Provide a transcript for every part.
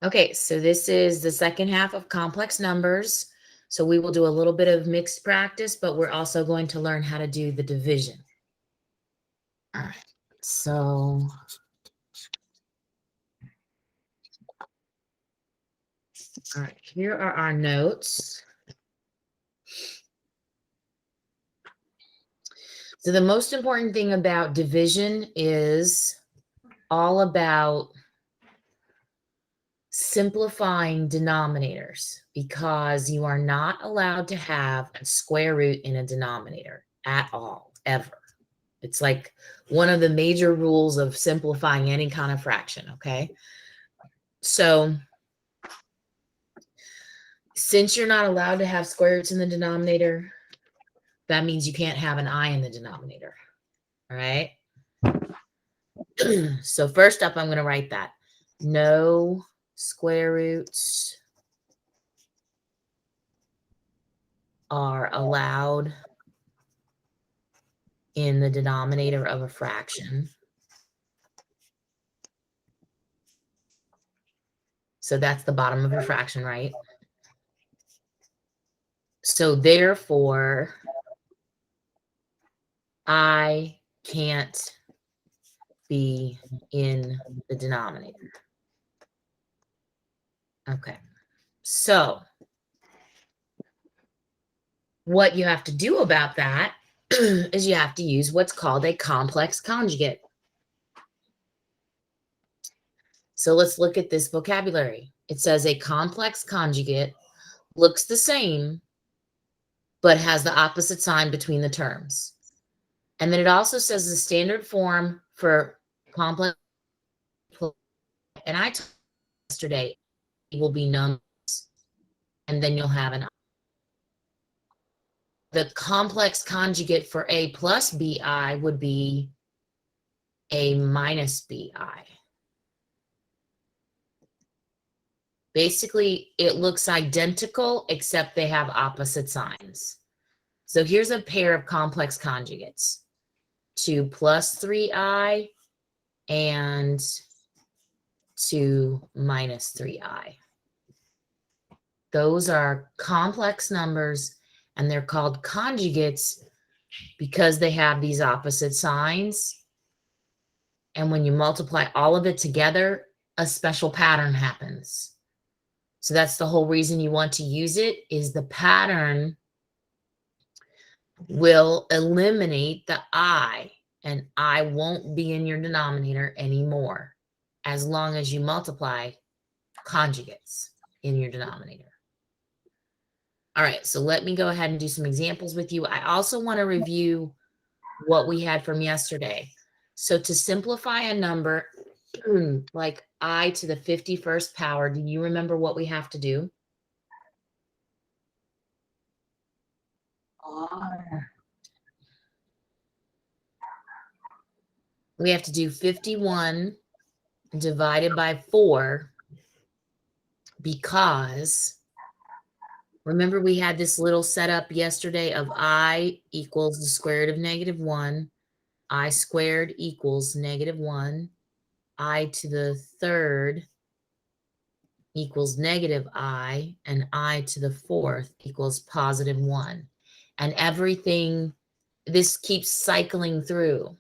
Okay, so this is the second half of complex numbers. So we will do a little bit of mixed practice, but we're also going to learn how to do the division. All right, so all right, here are our notes. So the most important thing about division is all about simplifying denominators, because you are not allowed to have a square root in a denominator at all, ever. It's like one of the major rules of simplifying any kind of fraction, okay? So since you're not allowed to have square roots in the denominator, that means you can't have an I in the denominator, all right? So first up, I'm going to write that. No square roots are allowed in the denominator of a fraction. So that's the bottom of a fraction, right? So therefore, I can't be in the denominator. Okay. So what you have to do about that is you have to use what's called a complex conjugate. So let's look at this vocabulary. It says a complex conjugate looks the same, but has the opposite sign between the terms. And then it also says the standard form for complex, and I told you yesterday, it will be numbers, and then you'll have an. The complex conjugate for a plus bi would be a minus bi. Basically, it looks identical, except they have opposite signs. So here's a pair of complex conjugates. 2 plus 3i and 2 minus 3i. Those are complex numbers, and they're called conjugates because they have these opposite signs. And when you multiply all of it together, a special pattern happens. So that's the whole reason you want to use it, is the pattern will eliminate the I, and I won't be in your denominator anymore as long as you multiply conjugates in your denominator. All right, so let me go ahead and do some examples with you. I also want to review what we had from yesterday. So to simplify a number like I to the 51st power, do you remember what we have to do? We have to do 51 divided by 4, because remember we had this little setup yesterday of I equals the square root of -1, I squared equals -1, I to the third equals -I, and I to the fourth equals +1. And everything, this keeps cycling through.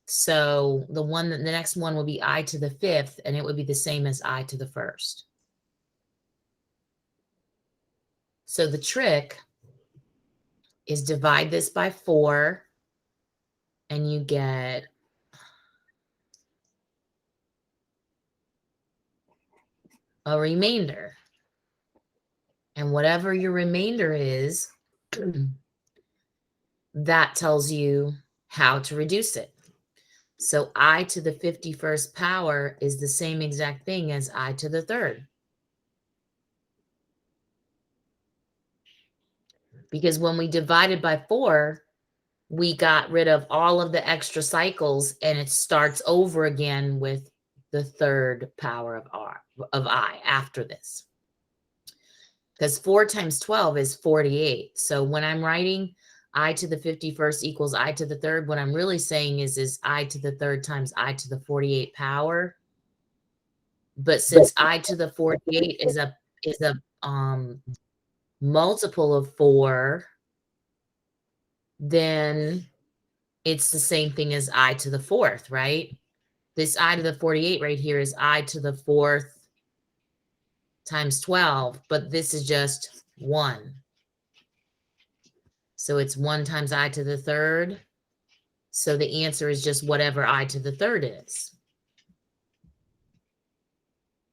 So the next one will be I to the fifth, and it would be the same as I to the first. So the trick is divide this by 4, and you get a remainder. And whatever your remainder is, that tells you how to reduce it. So I to the 51st power is the same exact thing as I to the third. Because when we divided by 4, we got rid of all of the extra cycles, and it starts over again with the third power of I after this. Because 4 times 12 is 48. So when I'm writing I to the 51st equals I to the third, what I'm really saying is I to the third times I to the 48 power. But since I to the 48 is a multiple of 4, then it's the same thing as I to the 4th, right? This I to the 48 right here is I to the 4th times 12, but this is just 1. So it's 1 times I to the 3rd. So the answer is just whatever I to the 3rd is.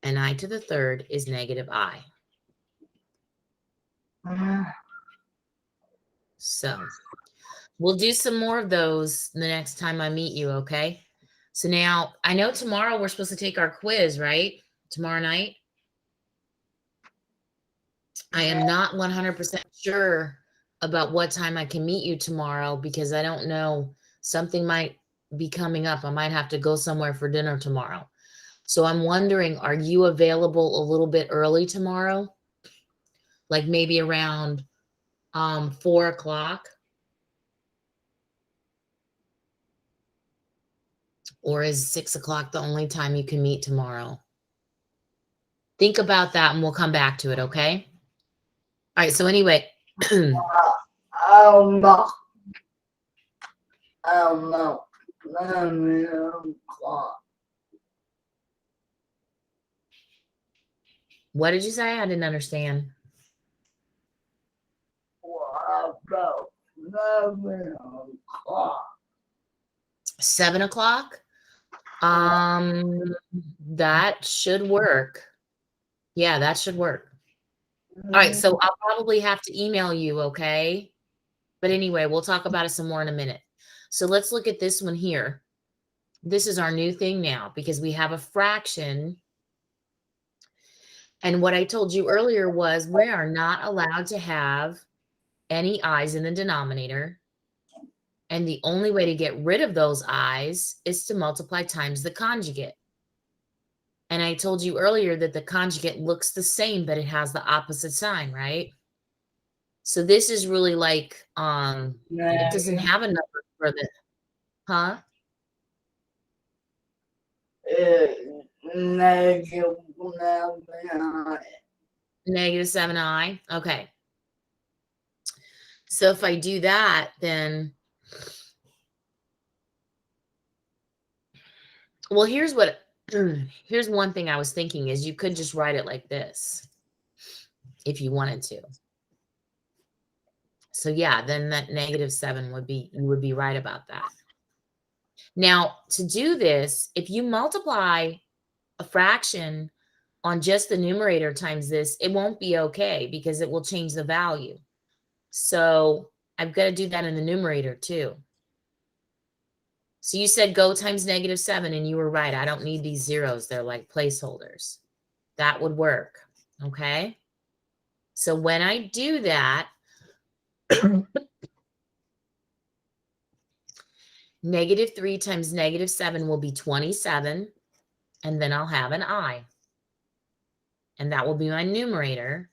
And I to the 3rd is negative I. So we'll do some more of those the next time I meet you, okay? So now I know tomorrow we're supposed to take our quiz, right? Tomorrow night. I am not 100% sure about what time I can meet you tomorrow because I don't know. Something might be coming up. I might have to go somewhere for dinner tomorrow. So I'm wondering, are you available a little bit early tomorrow? Like maybe around 4 o'clock? Or is 6 o'clock the only time you can meet tomorrow? Think about that and we'll come back to it, okay? All right, so anyway. No. What did you say? I didn't understand. 7 o'clock? That should work. Yeah, that should work. All right, so I'll probably have to email you, okay? But anyway, we'll talk about it some more in a minute. So let's look at this one here. This is our new thing now because we have a fraction. And what I told you earlier was we are not allowed to have any i's in the denominator. And the only way to get rid of those i's is to multiply times the conjugate. And I told you earlier that the conjugate looks the same, but it has the opposite sign, right? So this is really like, it doesn't have a number for the, huh? Negative 7i. Okay. So if I do that, then, well, here's one thing I was thinking is you could just write it like this if you wanted to. So yeah, then that negative 7 would be, you would be right about that. Now, to do this, if you multiply a fraction on just the numerator times this, it won't be okay because it will change the value. So I've got to do that in the numerator too. So you said go times negative 7 and you were right. I don't need these zeros. They're like placeholders. That would work. Okay. So when I do that, negative 3 times negative 7 will be 27. And then I'll have an I. And that will be my numerator.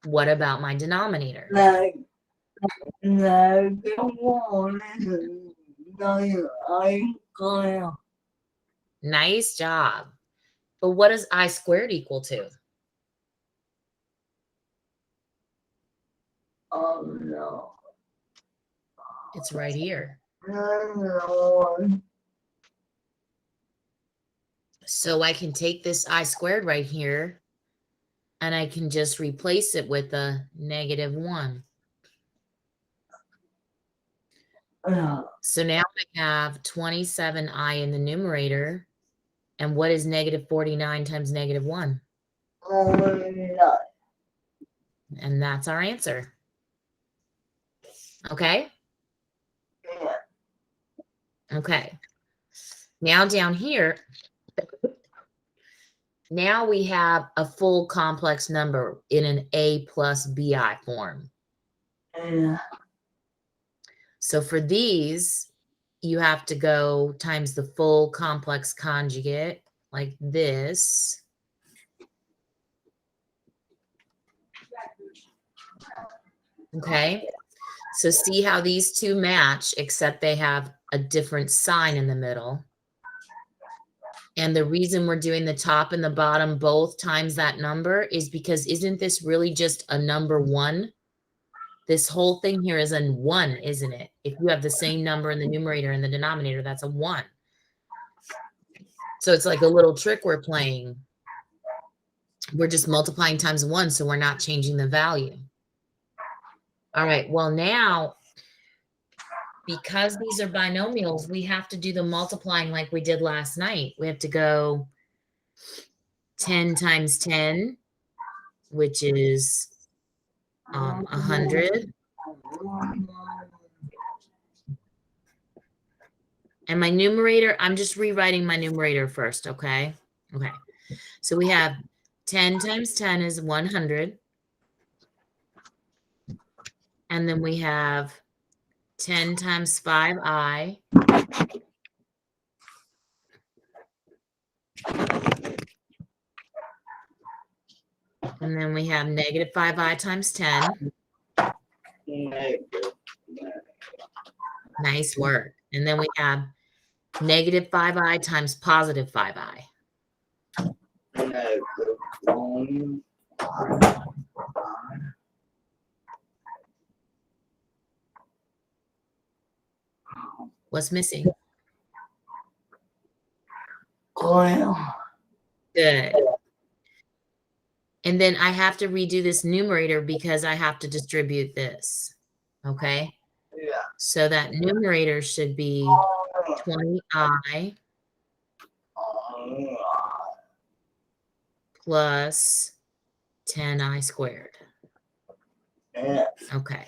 What about my denominator? Nice job. But what does I squared equal to? Oh, no. It's right here. No. So I can take this I squared right here and I can just replace it with a negative 1. So now I have 27i in the numerator. And what is negative 49 times negative 1? And that's our answer. Okay? Okay. Now down here, now we have a full complex number in an a plus bi form. So for these, you have to go times the full complex conjugate like this. Okay. So see how these two match, except they have a different sign in the middle. And the reason we're doing the top and the bottom both times that number is because isn't this really just a number 1? This whole thing here is a 1, isn't it? If you have the same number in the numerator and the denominator, that's a 1. So it's like a little trick we're playing. We're just multiplying times 1, so we're not changing the value. All right, well now, because these are binomials, we have to do the multiplying like we did last night. We have to go 10 times 10, which is 100. And my numerator, I'm just rewriting my numerator first, okay? Okay, so we have 10 times 10 is 100. And then we have 10 times 5i. And then we have negative 5i times 10. Nice work. And then we have negative 5i times positive 5i. What's missing? Good. And then I have to redo this numerator because I have to distribute this. Okay? Yeah. So that numerator should be 20i plus 10i squared. Okay.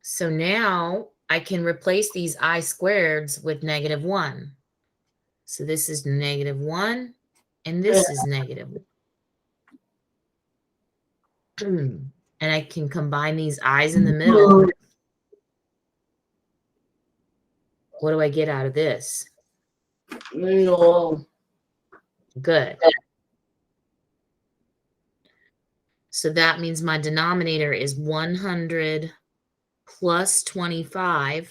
So now I can replace these I squareds with negative 1. So this is negative 1, and this is negative 1. And I can combine these i's in the middle. What do I get out of this? Good. So that means my denominator is 100 plus 25.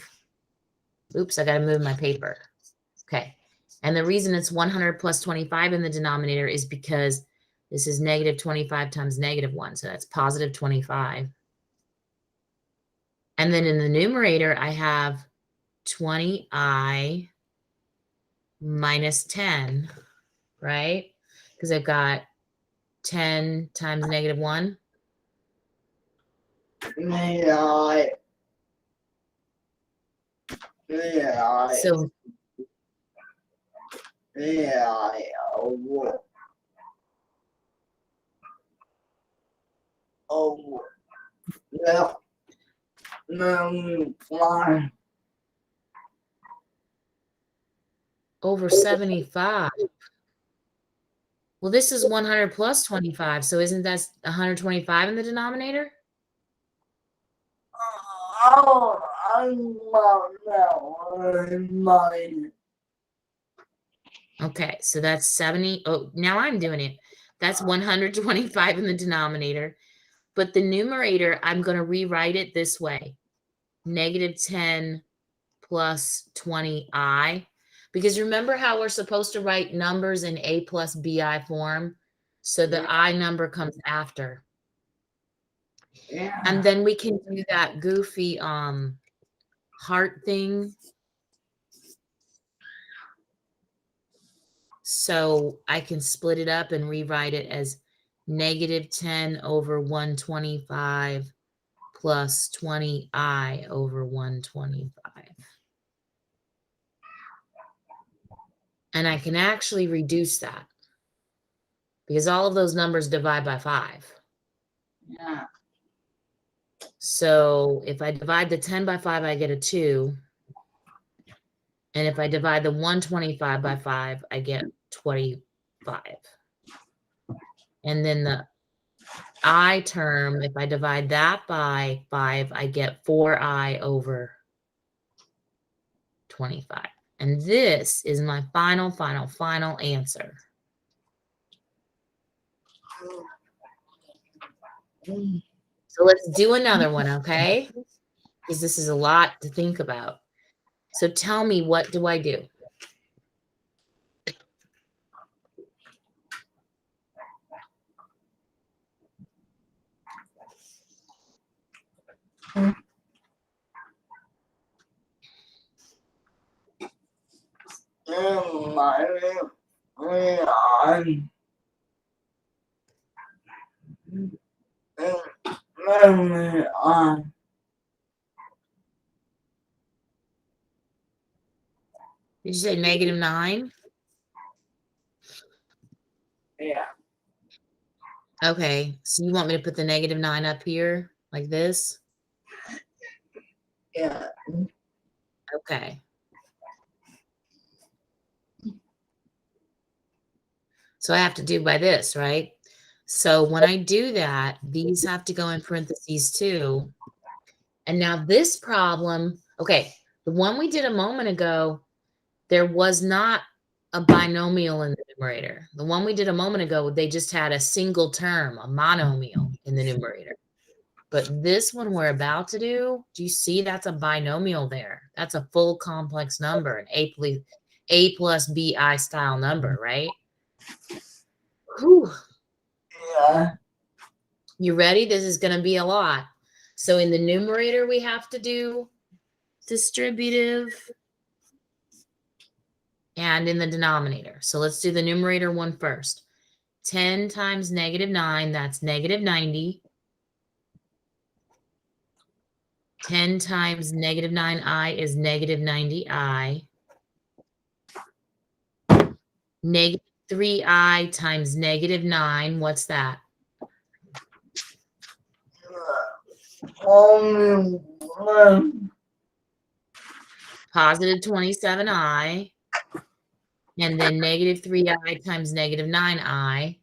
Oops, I got to move my paper. Okay. And the reason it's 100 plus 25 in the denominator is because this is negative 25 times negative 1. So that's positive 25. And then in the numerator, I have 20i minus 10, right? Because I've got 10 times negative 1. So over 75. Well, this is 100 plus 25. So isn't that 125 in the denominator? Okay, so that's 70. Oh, now I'm doing it. That's 125 in the denominator. But the numerator, I'm going to rewrite it this way. Negative 10 plus 20i. Because remember how we're supposed to write numbers in a plus bi form? So the I number comes after. And then we can do that goofy heart thing. So I can split it up and rewrite it as negative 10 over 125 plus 20i over 125. And I can actually reduce that because all of those numbers divide by 5. Yeah. So if I divide the 10 by 5, I get a 2. And if I divide the 125 by 5, I get 25. And then the I term, if I divide that by 5, I get 4i over 25. And this is my final answer. So let's do another one, okay? Because this is a lot to think about. So tell me, what do I do? Did you say -9? Yeah. Okay, so you want me to put the -9 up here like this? Yeah. Okay. So I have to do by this, right? So when I do that, these have to go in parentheses too. And now this problem, okay, the one we did a moment ago, there was not a binomial in the numerator. The one we did a moment ago, they just had a single term, a monomial in the numerator. But this one we're about to do you see that's a binomial there? That's a full complex number, an A plus BI style number, right? Whew. Yeah. You ready? This is going to be a lot. So in the numerator, we have to do distributive. And in the denominator. So let's do the numerator one first. 10 times -9, that's -90. 10 times -9i is -90i. -3i times -9, what's that? Only one. Positive 27i. And then -3i times -9i.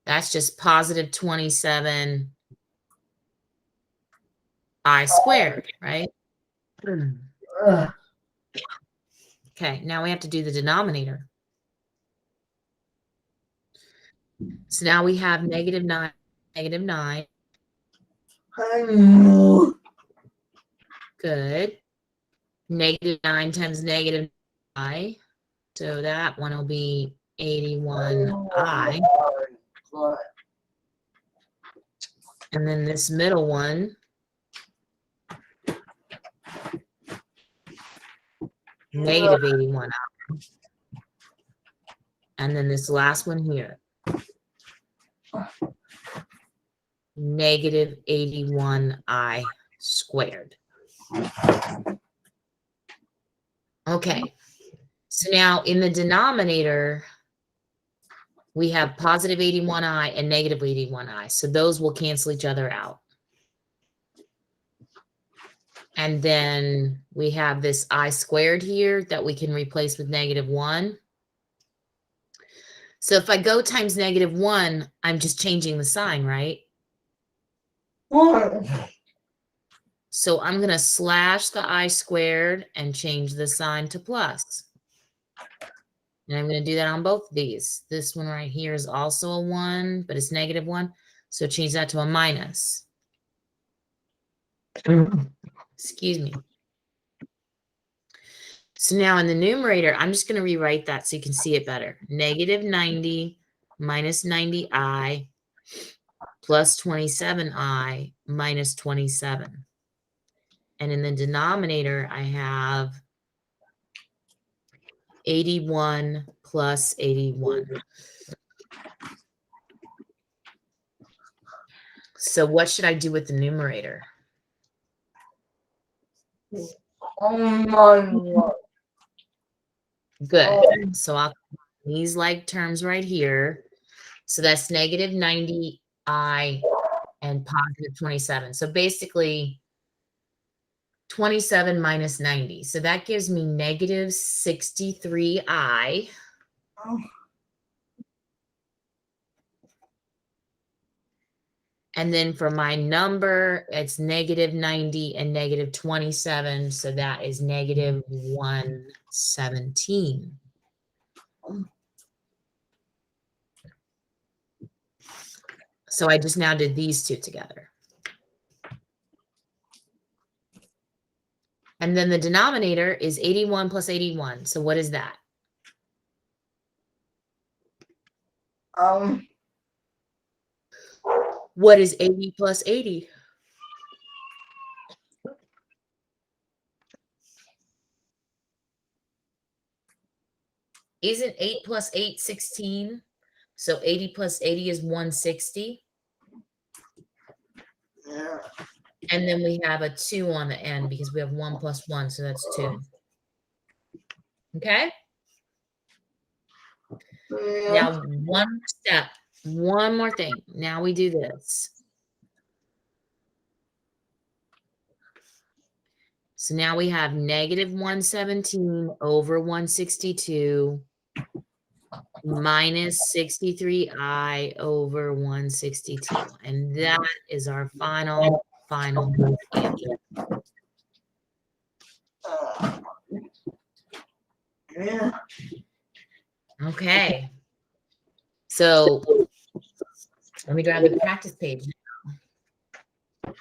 That's just positive 27i squared, right? Okay, now we have to do the denominator. So now we have -9, -9. Good. -9 times -9i. So that one will be 81i. And then this middle one, -81i. And then this last one here, -81i squared. Okay. So now in the denominator, we have positive 81i and negative 81i. So those will cancel each other out. And then we have this I squared here that we can replace with -1. So if I go times -1, I'm just changing the sign, right? So I'm going to slash the I squared and change the sign to plus. And I'm going to do that on both of these. This one right here is also a 1, but it's -1. So change that to a minus. Excuse me. So now in the numerator, I'm just going to rewrite that so you can see it better. -90 minus 90i plus 27i minus 27. And in the denominator, I have 81 plus 81. So what should I do with the numerator? Good. So I'll put these like terms right here. So that's -90i and positive 27. So basically 27 minus 90. So that gives me -63i. And then for my number, it's -90 and -27. So that is -117. So I just now did these two together. And then the denominator is 81 plus 81. So what is that? What is 80 plus 80? Isn't 8 plus 8 16? So 80 plus 80 is 160. Yeah. And then we have a 2 on the end because we have 1 plus 1, so that's 2. Okay? Yeah. Now, one more step, one more thing. Now we do this. So now we have negative 117 over 162 minus 63i over 162. And that is our final answer. Yeah. Okay. So let me grab the practice page. So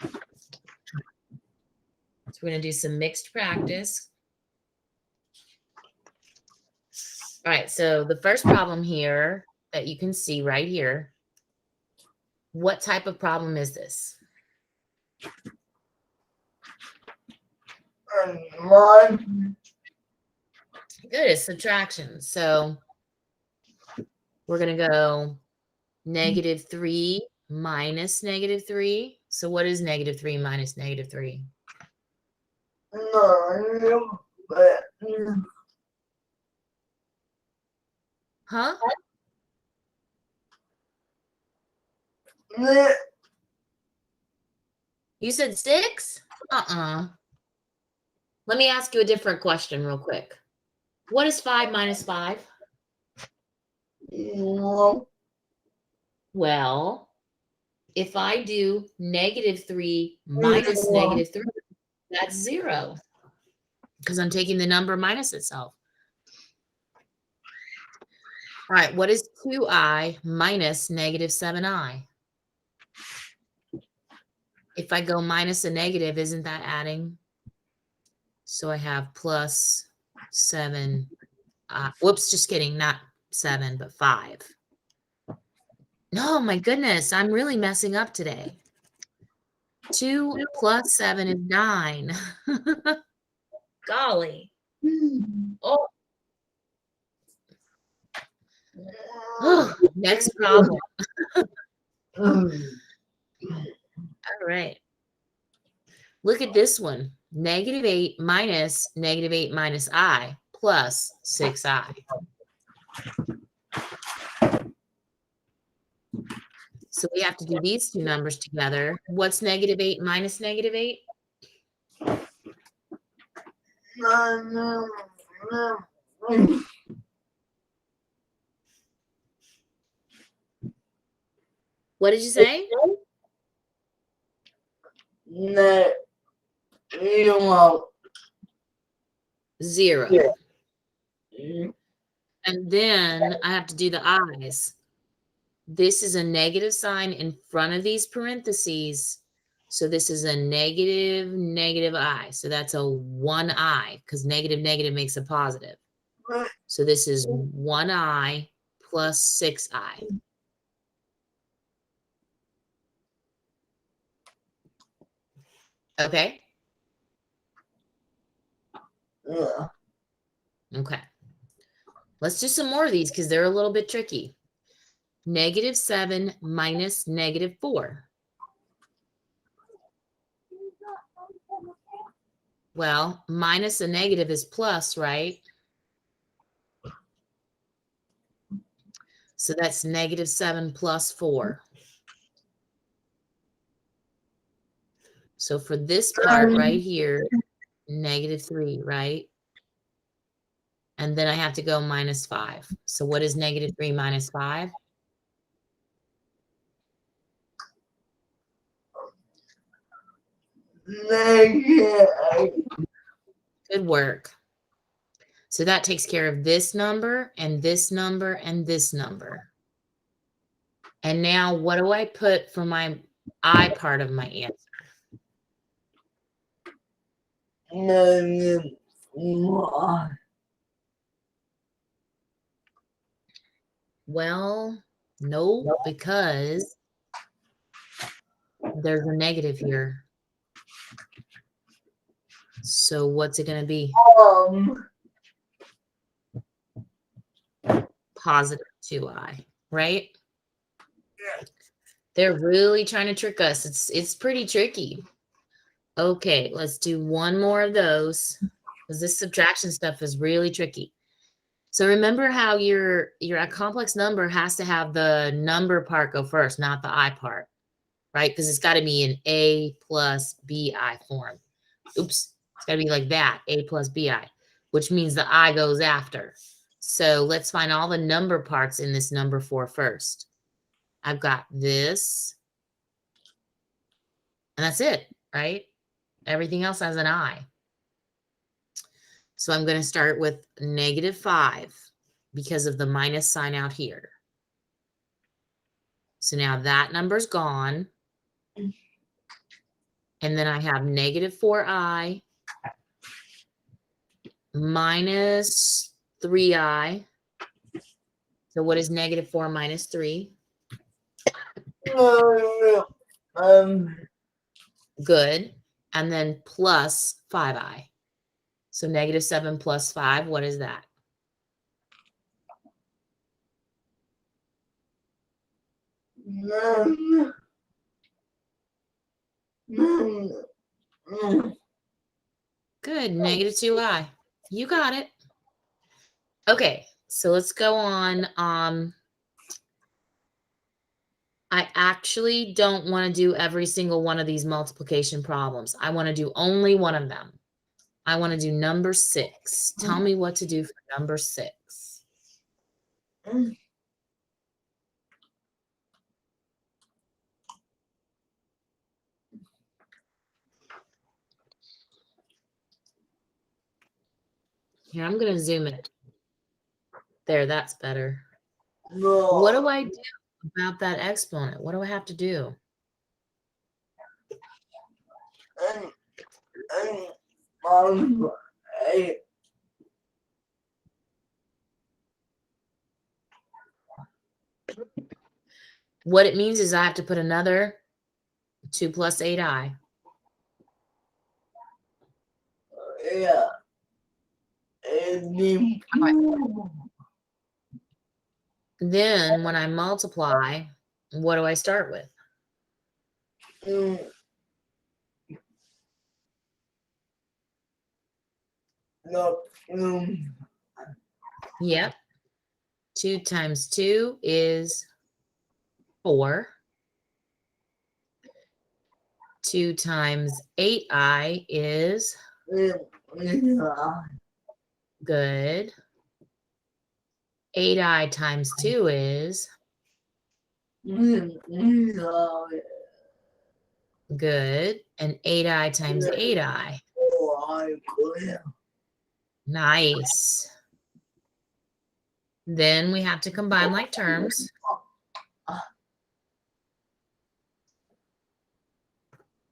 we're going to do some mixed practice. All right. So the first problem here that you can see right here, what type of problem is this? One. Good. It's subtraction. So we're going to go -3 minus -3. So what is -3 minus -3? No. But. Huh? You said 6? Let me ask you a different question real quick. What is 5 minus 5? Well, if I do -3 minus -3, that's 0 because I'm taking the number minus itself. All right, what is 2i minus -7i? If I go minus a negative, isn't that adding? So I have plus 7. Whoops, just kidding. Not 7, but 5. No, my goodness. I'm really messing up today. 2 plus 7 is 9. Golly. Oh. Next problem. All right. Look at this one. -8 minus -8 minus I plus 6i. So we have to do these two numbers together. What's -8 minus -8? What did you say? No. 0. Yeah. And then I have to do the i's. This is a negative sign in front of these parentheses. So this is a negative I. So that's a 1i because negative makes a positive. So this is 1i plus 6i. Okay? Yeah. Okay. Let's do some more of these because they're a little bit tricky. -7 minus -4. Well, minus a negative is plus, right? So that's -7 plus 4. So for this part right here, -3, right? And then I have to go -5. So what is -3 minus 5? Good work. So that takes care of this number and this number and this number. And now what do I put for my I part of my answer? Well, no, because There's a negative here. So what's it going to be? Positive 2i, right? They're really trying to trick us. It's pretty tricky. Okay, let's do one more of those because this subtraction stuff is really tricky. So remember how your complex number has to have the number part go first, not the I part, right? Because it's got to be in A plus BI form. Oops, it's got to be like that, A plus BI, which means the I goes after. So let's find all the number parts in this number 4 first. I've got this, and that's it, right? Everything else has an I. So I'm going to start with -5 because of the minus sign out here. So now that number's gone. And then I have -4i minus 3i. So what is -4 minus 3? Good. And then plus 5i. So -7 plus 5, what is that? Good, -2i. You got it. Okay, so let's go on. I actually don't want to do every single one of these multiplication problems. I want to do only one of them. I want to do number 6. Tell me what to do for number 6. Here, I'm going to zoom it. There, that's better. What do I do about that exponent? What do I have to do? What it means is I have to put another 2 plus 8i. Yeah. Then when I multiply, what do I start with? Yep. 2 times 2 is 4. 2 times 8i is good. 8i times 2 is good. And 8i times 8i. Nice. Then we have to combine like terms.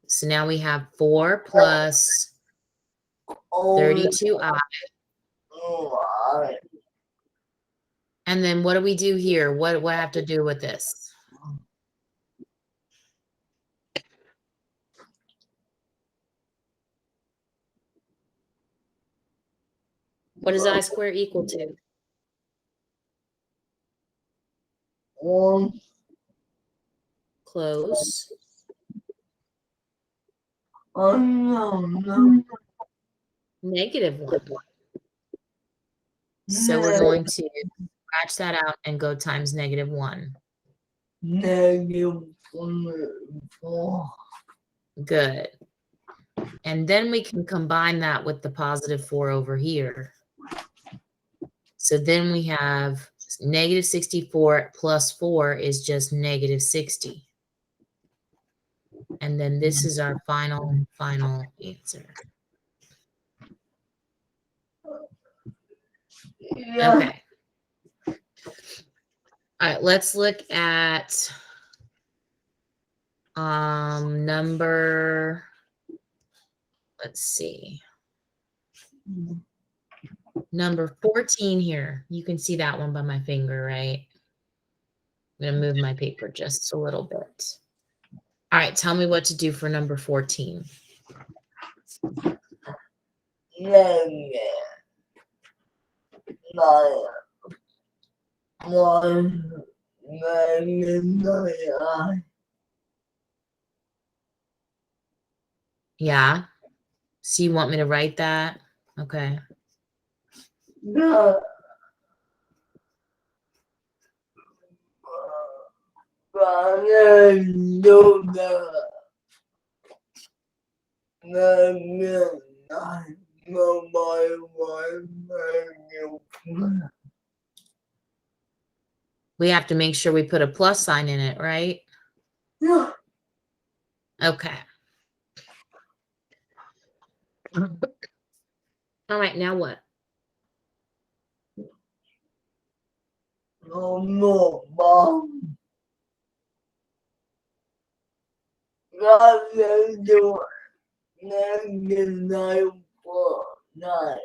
So now we have 4 plus 32i. And then what do we do here? What do I have to do with this? What does I square equal to? 1. Close. No. -1. So we're going to scratch that out and go times -1. -4. Good. And then we can combine that with the +4 over here. So then we have -64 plus 4 is just -60. And then this is our final answer. Yeah. Okay. All right, let's look at number, let's see. Number 14 here. You can see that one by my finger, right? I'm going to move my paper just a little bit. All right, tell me what to do for number 14. Negative 1 negative 9i. Yeah. So you want me to write that? Okay. No. We have to make sure we put a plus sign in it, right? Yeah. Okay. All right, now what? No, Mom. God, do negative 9.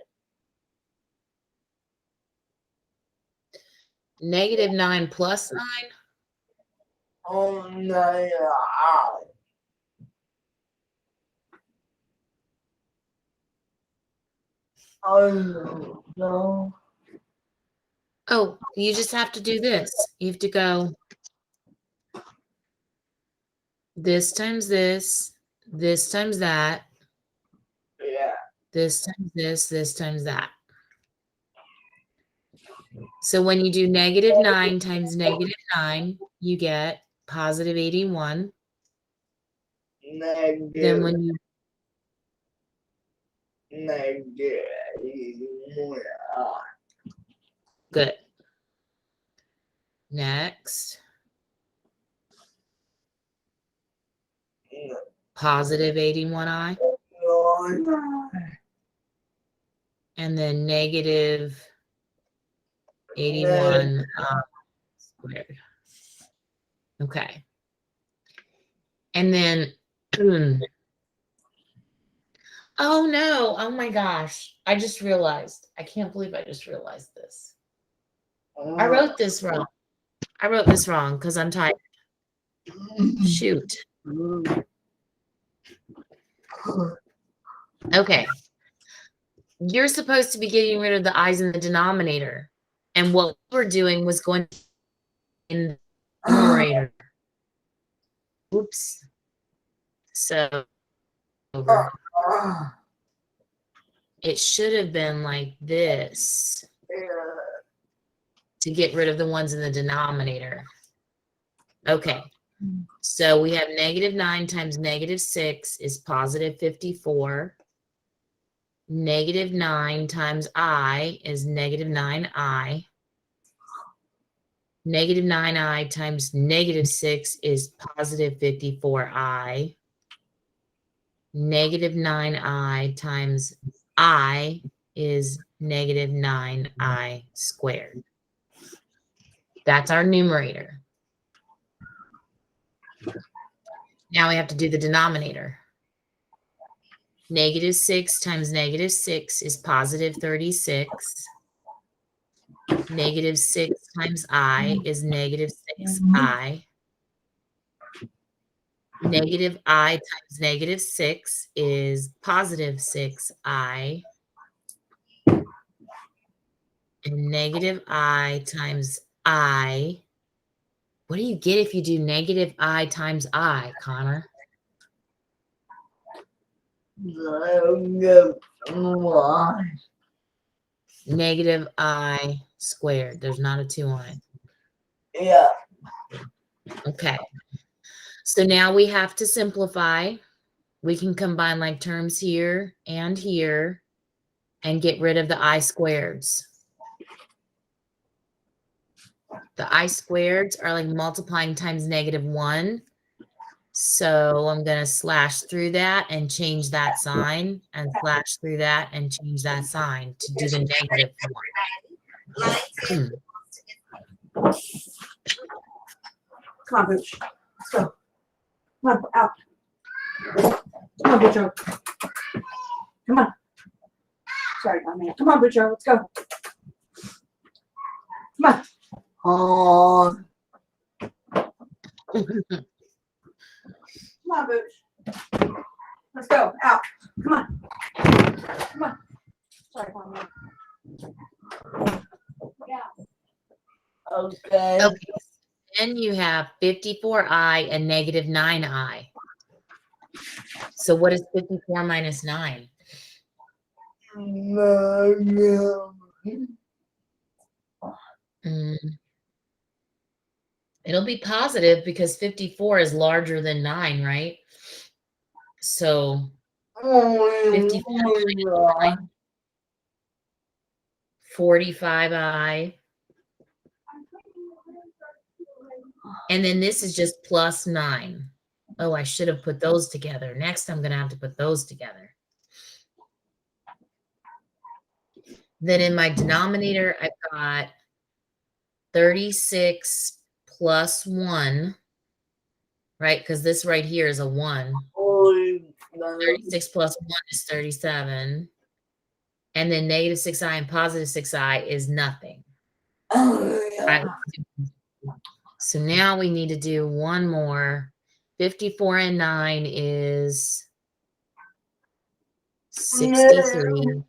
Negative 9 plus 9? Oh, 9i. Oh, no. Oh, you just have to do this. You have to go this times this times that, Yeah. this times this times that. So when you do negative 9 times negative 9, you get positive 81. Then Negative. when you Negative. good. Next, positive 81i, and then negative 81 squared. Okay. And then, oh no, oh my gosh. I just realized. I can't believe I just realized this. I wrote this wrong. I wrote this wrong because I'm tired. Shoot. Okay. You're supposed to be getting rid of the i's in the denominator. And what we're doing was going in the numerator. Oops. So over. It should have been like this to get rid of the ones in the denominator. Okay. So we have negative 9 times negative 6 is positive 54. Negative 9 times I is negative 9i. Negative 9i times negative 6 is positive 54i. Negative 9i times I is negative 9i squared. That's our numerator. Now we have to do the denominator. Negative 6 times negative 6 is positive 36. Negative 6 times I is negative 6i. Negative I times negative 6 is positive 6i. And negative I times I. What do you get if you do negative I times I, Connor? Negative I squared. There's not a 2 on it. Yeah. Okay. So now we have to simplify. We can combine like terms here and get rid of the I squareds. The I squareds are like multiplying times negative 1. So I'm going to slash through that and change that sign, and slash through that and change that sign to do the negative 1. Come on, Booch. Let's go. Come on, out. Come on, Butcho. Come on. Sorry, my man. Come on, Butcho. Let's go. Come on. Oh, Come Come on, Booch. Let's go. Out. Come on. Come on. Sorry, Mom. Yeah. Okay. Okay. Then you have 54i and negative 9i. So what is 54 minus 9? It'll be positive because 54 is larger than 9, right? So 54 minus 9, 45i. And then this is just plus 9. Oh, I should have put those together. Next, I'm going to have to put those together. Then in my denominator, I've got 36 plus 1, right? Because this right here is a 1. 36 plus 1 is 37. And then negative 6i and positive 6i is nothing. Right. So now we need to do one more. 54 and 9 is 63.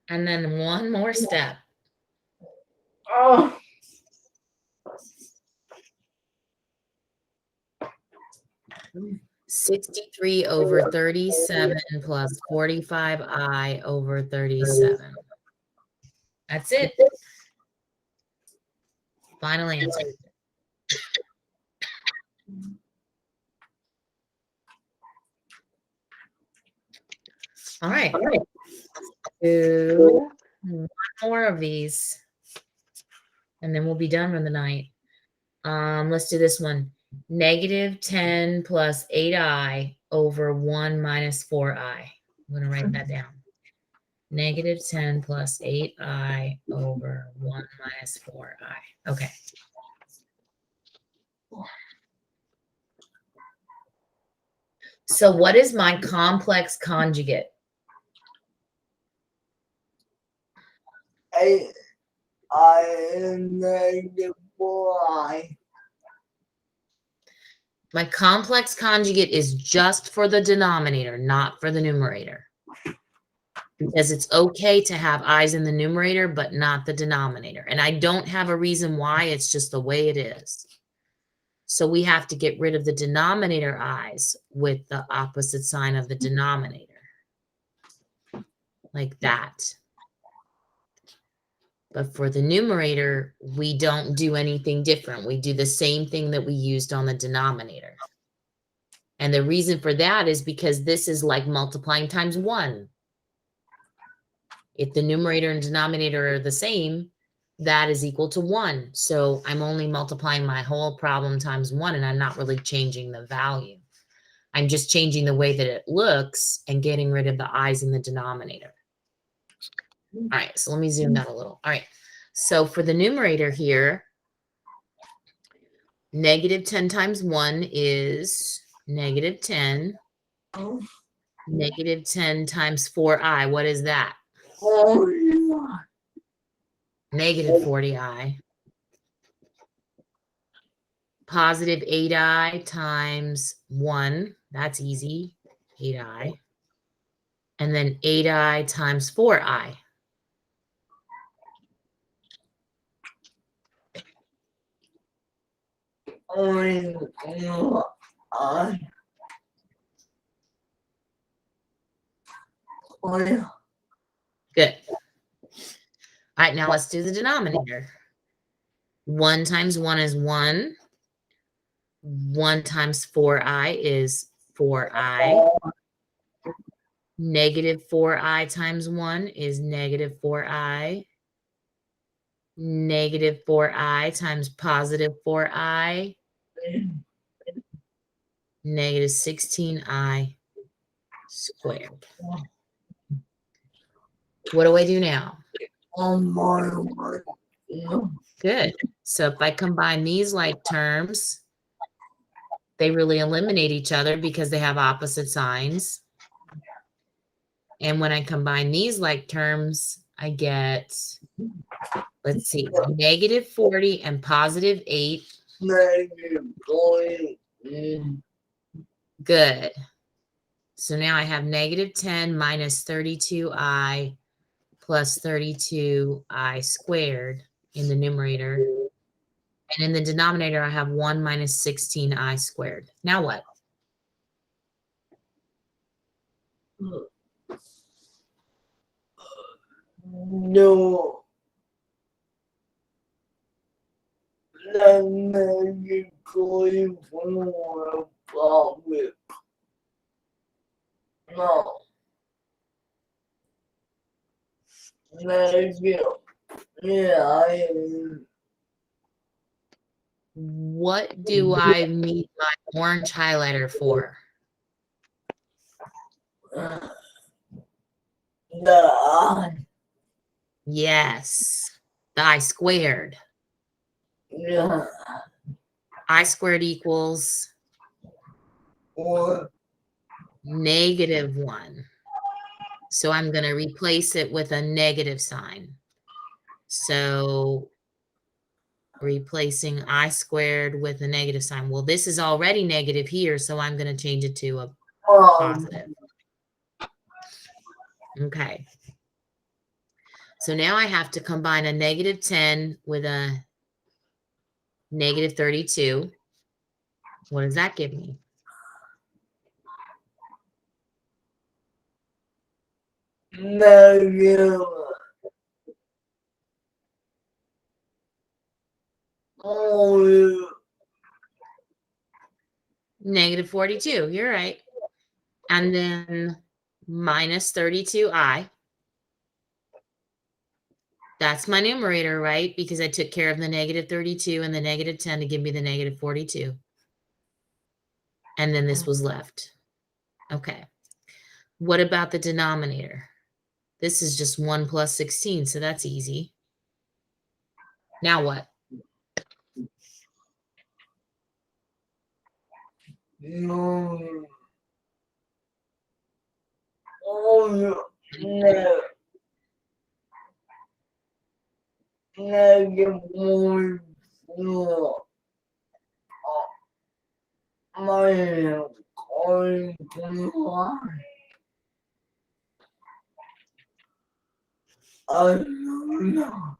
And then one more step. Oh. 63 over 37 plus 45i over 37. That's it. Final answer. All right. Do one more of these, and then we'll be done for the night. Let's do this one. Negative 10 plus 8i over 1 minus 4i. I'm going to write that down. Negative 10 plus 8i over 1 minus 4i. Okay. So what is my complex conjugate? I negative 4i. My complex conjugate is just for the denominator, not for the numerator. Because it's okay to have i's in the numerator, but not the denominator. And I don't have a reason why, it's just the way it is. So we have to get rid of the denominator i's with the opposite sign of the denominator. Like that. But for the numerator, we don't do anything different. We do the same thing that we used on the denominator. And the reason for that is because this is like multiplying times 1. If the numerator and denominator are the same, that is equal to 1. So I'm only multiplying my whole problem times 1, and I'm not really changing the value. I'm just changing the way that it looks and getting rid of the i's in the denominator. All right, so let me zoom out a little. All right, so for the numerator here, negative 10 times 1 is negative 10. Negative 10 times 4i, what is that? Negative 40i. Positive 8i times 1, that's easy, 8i. And then 8i times 4i. Good. All right, now let's do the denominator. 1 times 1 is 1. 1 times 4i is 4i. Negative 4i times 1 is negative 4i. Negative 4i times positive 4i. Negative 16i squared. What do I do now? Good. So if I combine these like terms, they really eliminate each other because they have opposite signs. And when I combine these like terms, I get, let's see, negative 40 and positive 8. negative 40. Good. So now I have negative 10 minus 32i plus 32i squared in the numerator. And in the denominator, I have 1 minus 16i squared. Now what? No. Negative 44 public. No. Negative. Yeah, I am. What do I need my orange highlighter for? The I. Yes, the I squared. Yeah. I squared equals Or negative 1. So I'm going to replace it with a negative sign. So replacing I squared with a negative sign. Well, this is already negative here, so I'm going to change it to a positive. Okay. So now I have to combine a negative 10 with a negative 32. What does that give me? negative. Oh, Negative 42. You're right. And then minus 32i. That's my numerator, right? Because I took care of the negative 32 and the negative 10 to give me the negative 42. And then this was left. Okay. What about the denominator? This is just 1 plus 16, so that's easy. Now what? no. Oh, no. Negative 1. No. I am going to lie. I don't know.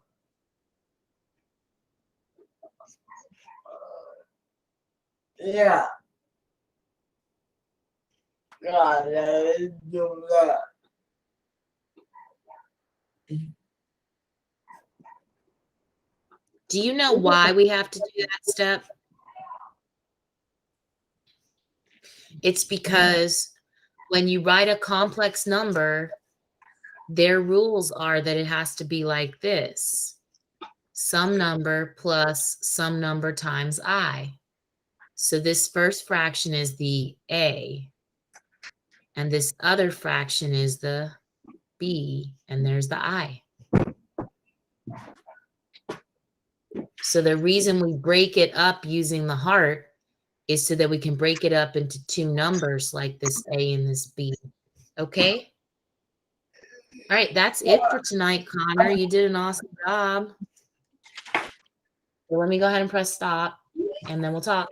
Yeah. God, let's do that. Do you know why we have to do that step? It's because when you write a complex number, their rules are that it has to be like this. Some number plus some number times I. So this first fraction is the A, and this other fraction is the B, and there's the I. So the reason we break it up using the heart is so that we can break it up into two numbers like this A and this B. Okay? All right, that's it for tonight, Connor. You did an awesome job. So let me go ahead and press stop, and then we'll talk.